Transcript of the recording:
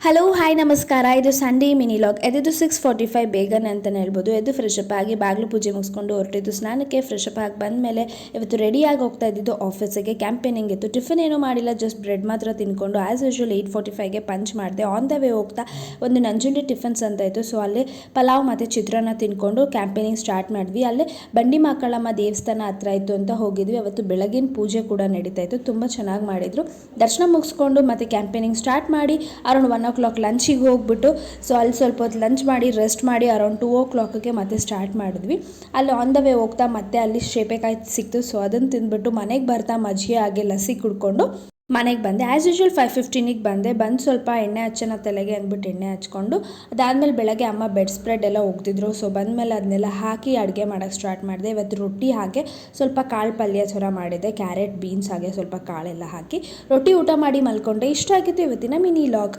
Hello hi ನಮಸ್ಕಾರ. ಇದು Sunday mini log. ಎದ್ದು 6:45 ಬೇಗನೆ ಅಂತಲೇ ಹೇಳ್ಬೋದು. ಎದ್ದು ಫ್ರೆಶ್ ಅಪ್ ಆಗಿ ಬಾಗಿಲು ಪೂಜೆ ಮುಗಿಸ್ಕೊಂಡು ಹೊರಟಿದ್ದು ಸ್ನಾನಕ್ಕೆ. ಫ್ರೆಶ್ ಅಪ್ ಆಗಿ ಬಂದಮೇಲೆ ಇವತ್ತು ರೆಡಿಯಾಗಿ ಹೋಗ್ತಾ ಇದ್ದಿದ್ದು ಆಫೀಸಿಗೆ. ಕ್ಯಾಂಪೇನಿಂಗ್ ಇತ್ತು. ಟಿಫಿನ್ ಏನೂ ಮಾಡಿಲ್ಲ, ಜಸ್ಟ್ ಬ್ರೆಡ್ ಮಾತ್ರ ತಿನ್ಕೊಂಡು ಆ್ಯಸ್ ಯೂಶುವಲ್ 8:45ಗೆ ಪಂಚ್ ಮಾಡಿದೆ. ಆನ್ ದ ವೇ ಹೋಗ್ತಾ ಒಂದು ನಂಜುಂಡಿ ಟಿಫನ್ಸ್ ಅಂತ ಇತ್ತು, ಸೊ ಅಲ್ಲಿ ಪಲಾವ್ ಮತ್ತು ಚಿತ್ರಾನ್ನ ತಿನ್ಕೊಂಡು ಕ್ಯಾಂಪೇನಿಂಗ್ ಸ್ಟಾರ್ಟ್ ಮಾಡಿದ್ವಿ. ಅಲ್ಲೇ ಬಂಡಿ ಮಕ್ಕಳಮ್ಮ ದೇವಸ್ಥಾನ ಹತ್ರ ಇತ್ತು ಅಂತ ಹೋಗಿದ್ವಿ. ಅವತ್ತು ಬೆಳಗಿನ ಪೂಜೆ ಕೂಡ ನಡೀತಾ ಇತ್ತು, ತುಂಬ ಚೆನ್ನಾಗಿ ಮಾಡಿದರು. ದರ್ಶನ ಮುಗಿಸ್ಕೊಂಡು ಮತ್ತು ಕ್ಯಾಂಪೇನಿಂಗ್ ಸ್ಟಾರ್ಟ್ ಮಾಡಿ ಅರೌಂಡ್ 1 o'clock ಲಂಚಿಗೆ ಹೋಗ್ಬಿಟ್ಟು, ಸೊ ಅಲ್ಲಿ ಸ್ವಲ್ಪ ಹೊತ್ತು ಲಂಚ್ ಮಾಡಿ ರೆಸ್ಟ್ ಮಾಡಿ ಅರೌಂಡ್ 2 o'clockಗೆ ಮತ್ತೆ ಸ್ಟಾರ್ಟ್ ಮಾಡಿದ್ವಿ. ಅಲ್ಲಿ ಆನ್ ದ ವೇ ಹೋಗ್ತಾ ಮತ್ತೆ ಅಲ್ಲಿ ಶೇಪೆಕಾಯಿ ಸಿಕ್ತು, ಸೊ ಅದನ್ನು ತಿಂದ್ಬಿಟ್ಟು ಮನೆಗೆ ಬರ್ತಾ ಮಜ್ಜಿಗೆ ಹಾಗೆ ಲಸ್ಸಿ ಕುಡ್ಕೊಂಡು ಮನೆಗೆ ಬಂದೆ. ಆ್ಯಸ್ ಯೂಶುವಲ್ 5:15ಗೆ ಬಂದು ಸ್ವಲ್ಪ ಎಣ್ಣೆ ಹಚ್ಚೋಣ ತಲೆಗೆ ಅಂದ್ಬಿಟ್ಟು ಎಣ್ಣೆ ಹಚ್ಕೊಂಡು, ಅದಾದಮೇಲೆ ಬೆಳಗ್ಗೆ ಅಮ್ಮ ಬೆಡ್ ಸ್ಪ್ರೆಡ್ ಎಲ್ಲ ಒಗ್ದಿದ್ರು. ಸೊ ಬಂದಮೇಲೆ ಅದನ್ನೆಲ್ಲ ಹಾಕಿ ಅಡುಗೆ ಮಾಡೋಕ್ಕೆ ಸ್ಟಾರ್ಟ್ ಮಾಡಿದೆ. ಇವತ್ತು ರೊಟ್ಟಿ ಹಾಗೆ ಸ್ವಲ್ಪ ಕಾಳು ಪಲ್ಯ ಥರ ಮಾಡಿದೆ, ಕ್ಯಾರೆಟ್ ಬೀನ್ಸ್ ಹಾಗೆ ಸ್ವಲ್ಪ ಕಾಳೆಲ್ಲ ಹಾಕಿ ರೊಟ್ಟಿ ಊಟ ಮಾಡಿ ಮಲ್ಕೊಂಡೆ. ಇಷ್ಟ ಆಗಿತ್ತು ಇವತ್ತಿನ ಮಿನಿ ಲಾಗ್.